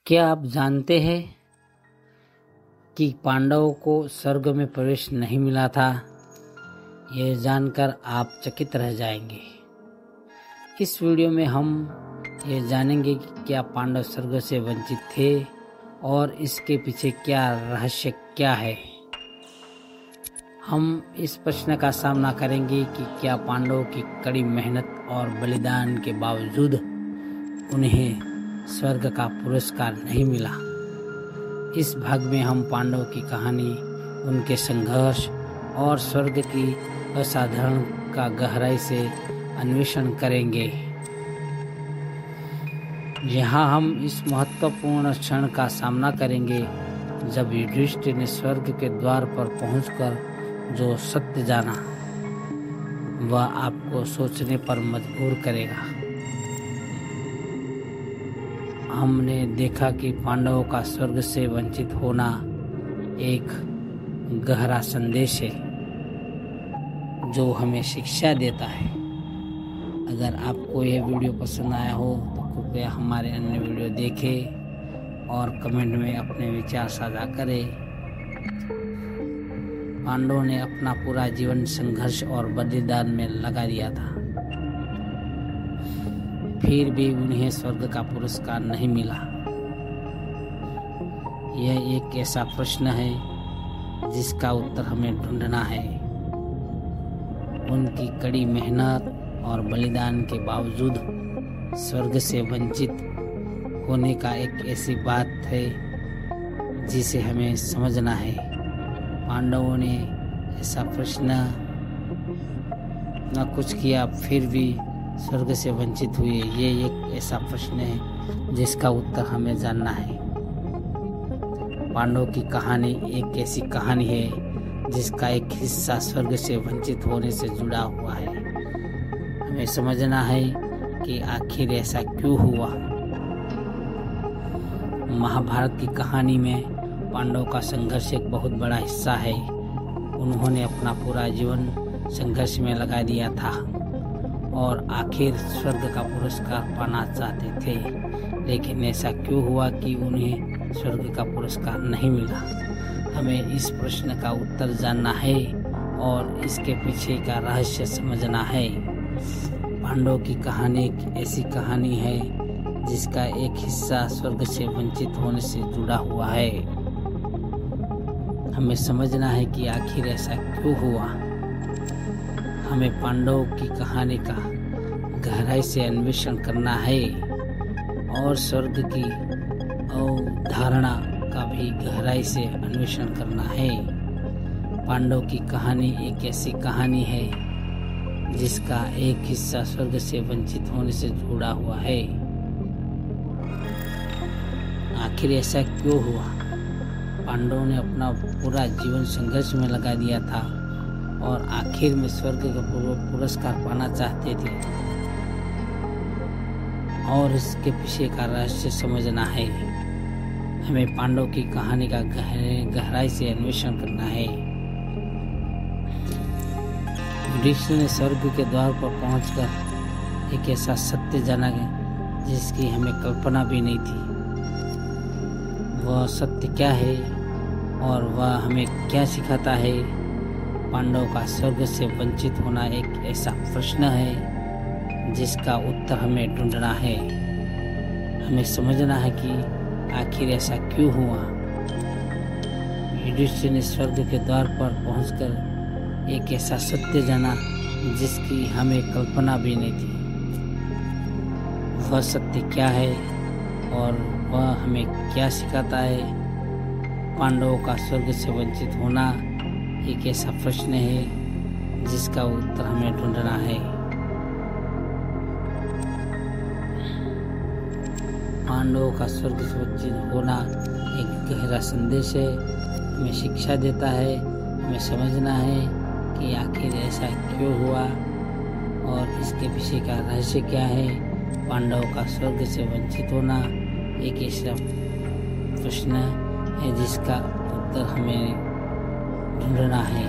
क्या आप जानते हैं कि पांडवों को स्वर्ग में प्रवेश नहीं मिला था? यह जानकर आप चकित रह जाएंगे। इस वीडियो में हम ये जानेंगे कि क्या पांडव स्वर्ग से वंचित थे और इसके पीछे क्या रहस्य क्या है। हम इस प्रश्न का सामना करेंगे कि क्या पांडवों की कड़ी मेहनत और बलिदान के बावजूद उन्हें स्वर्ग का पुरस्कार नहीं मिला। इस भाग में हम पांडवों की कहानी, उनके संघर्ष और स्वर्ग की असाधारण का गहराई से अन्वेषण करेंगे। यहाँ हम इस महत्वपूर्ण क्षण का सामना करेंगे जब युधिष्ठिर ने स्वर्ग के द्वार पर पहुंचकर जो सत्य जाना, वह आपको सोचने पर मजबूर करेगा। हमने देखा कि पांडवों का स्वर्ग से वंचित होना एक गहरा संदेश है जो हमें शिक्षा देता है। अगर आपको यह वीडियो पसंद आया हो तो कृपया हमारे अन्य वीडियो देखें और कमेंट में अपने विचार साझा करें। पांडवों ने अपना पूरा जीवन संघर्ष और बलिदान में लगा दिया था, फिर भी उन्हें स्वर्ग का पुरस्कार नहीं मिला। यह एक ऐसा प्रश्न है जिसका उत्तर हमें ढूंढना है। उनकी कड़ी मेहनत और बलिदान के बावजूद स्वर्ग से वंचित होने का एक ऐसी बात है जिसे हमें समझना है। पांडवों ने ऐसा प्रश्न न कुछ किया फिर भी स्वर्ग से वंचित हुए। ये एक ऐसा प्रश्न है जिसका उत्तर हमें जानना है। पांडवों की कहानी एक ऐसी कहानी है जिसका एक हिस्सा स्वर्ग से वंचित होने से जुड़ा हुआ है। हमें समझना है कि आखिर ऐसा क्यों हुआ। महाभारत की कहानी में पांडवों का संघर्ष एक बहुत बड़ा हिस्सा है। उन्होंने अपना पूरा जीवन संघर्ष में लगा दिया था और आखिर स्वर्ग का पुरस्कार पाना चाहते थे, लेकिन ऐसा क्यों हुआ कि उन्हें स्वर्ग का पुरस्कार नहीं मिला। हमें इस प्रश्न का उत्तर जानना है और इसके पीछे का रहस्य समझना है। पांडवों की कहानी एक ऐसी कहानी है जिसका एक हिस्सा स्वर्ग से वंचित होने से जुड़ा हुआ है। हमें समझना है कि आखिर ऐसा क्यों हुआ। हमें पांडवों की कहानी का गहराई से अन्वेषण करना है और स्वर्ग की अवधारणा का भी गहराई से अन्वेषण करना है। पांडवों की कहानी एक ऐसी कहानी है जिसका एक हिस्सा स्वर्ग से वंचित होने से जुड़ा हुआ है। आखिर ऐसा क्यों हुआ? पांडवों ने अपना पूरा जीवन संघर्ष में लगा दिया था और आखिर में स्वर्ग का पुरस्कार पाना चाहते थे और इसके पीछे का रहस्य समझना है। हमें पांडवों की कहानी का गहराई से अन्वेषण करना है। युधिष्ठिर ने स्वर्ग के द्वार पर पहुंचकर एक ऐसा सत्य जाना जिसकी हमें कल्पना भी नहीं थी। वह सत्य क्या है और वह हमें क्या सिखाता है? पांडवों का स्वर्ग से वंचित होना एक ऐसा प्रश्न है जिसका उत्तर हमें ढूंढना है। हमें समझना है कि आखिर ऐसा क्यों हुआ। युधिष्ठिर ने स्वर्ग के द्वार पर पहुंचकर एक ऐसा सत्य जाना जिसकी हमें कल्पना भी नहीं थी। वह सत्य क्या है और वह हमें क्या सिखाता है? पांडवों का स्वर्ग से वंचित होना एक ऐसा प्रश्न है जिसका उत्तर हमें ढूंढना है। पांडवों का स्वर्ग से वंचित होना एक गहरा संदेश है, हमें शिक्षा देता है। हमें समझना है कि आखिर ऐसा क्यों हुआ और इसके पीछे का रहस्य क्या है। पांडवों का स्वर्ग से वंचित होना एक ऐसा प्रश्न है जिसका उत्तर हमें ढूंढना है।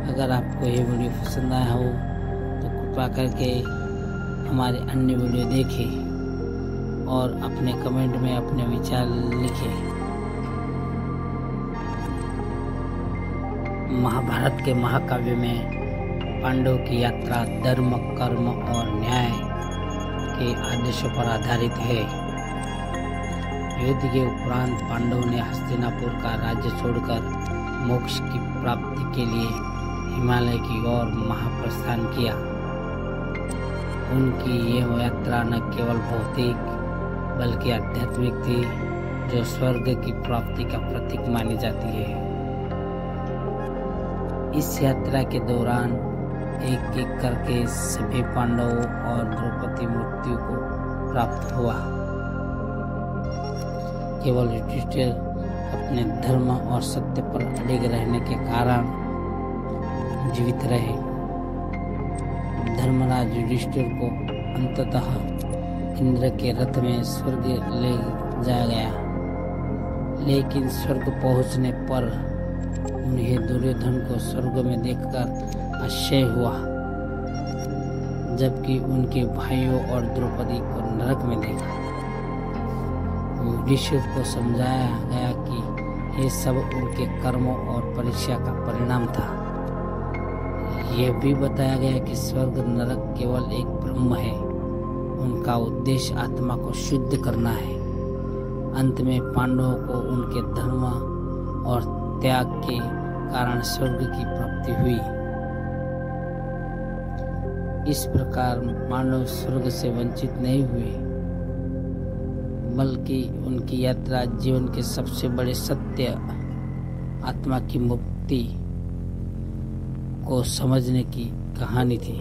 अगर आपको ये वीडियो पसंद आया हो तो कृपया करके हमारे अन्य वीडियो देखें और अपने कमेंट में अपने विचार लिखें। महाभारत के महाकाव्य में पांडवों की यात्रा धर्म, कर्म और न्याय के आदेशों पर आधारित है। युद्ध के उपरांत पांडवों ने हस्तिनापुर का राज्य छोड़कर मोक्ष की प्राप्ति के लिए हिमालय की ओर महाप्रस्थान किया। उनकी यह यात्रा न केवल भौतिक बल्कि आध्यात्मिक थी, जो स्वर्ग की प्राप्ति का प्रतीक मानी जाती है। इस यात्रा के दौरान एक एक करके सभी पांडवों और द्रौपदी मृत्यु को प्राप्त हुआ। केवल युधिष्ठिर अपने धर्म और सत्य पर अड़िग रहने के कारण जीवित रहे। धर्मराज युधिष्ठिर को अंततः इंद्र के रथ में स्वर्ग ले जाया गया, लेकिन स्वर्ग पहुंचने पर उन्हें दुर्योधन को स्वर्ग में देखकर आश्चर्य हुआ, जबकि उनके भाइयों और द्रौपदी को नरक में देखा। युधिष्ठिर को समझाया गया कि ये सब उनके कर्मों और परीक्षा का परिणाम था। यह भी बताया गया कि स्वर्ग नरक केवल एक ब्रह्म है, उनका उद्देश्य आत्मा को शुद्ध करना है। अंत में पांडवों को उनके धर्म और त्याग के कारण स्वर्ग की प्राप्ति हुई। इस प्रकार पांडव स्वर्ग से वंचित नहीं हुए, बल्कि उनकी यात्रा जीवन के सबसे बड़े सत्य, आत्मा की मुक्ति को समझने की कहानी थी।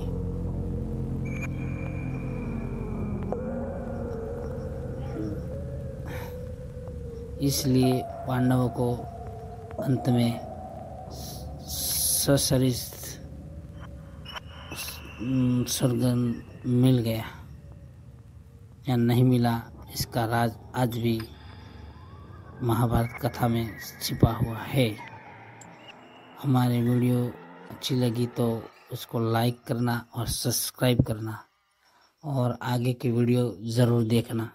इसलिए पांडवों को अंत में सशरीर स्वर्ग मिल गया या नहीं मिला, इसका राज आज भी महाभारत कथा में छिपा हुआ है। हमारी वीडियो अच्छी लगी तो उसको लाइक करना और सब्सक्राइब करना और आगे की वीडियो ज़रूर देखना।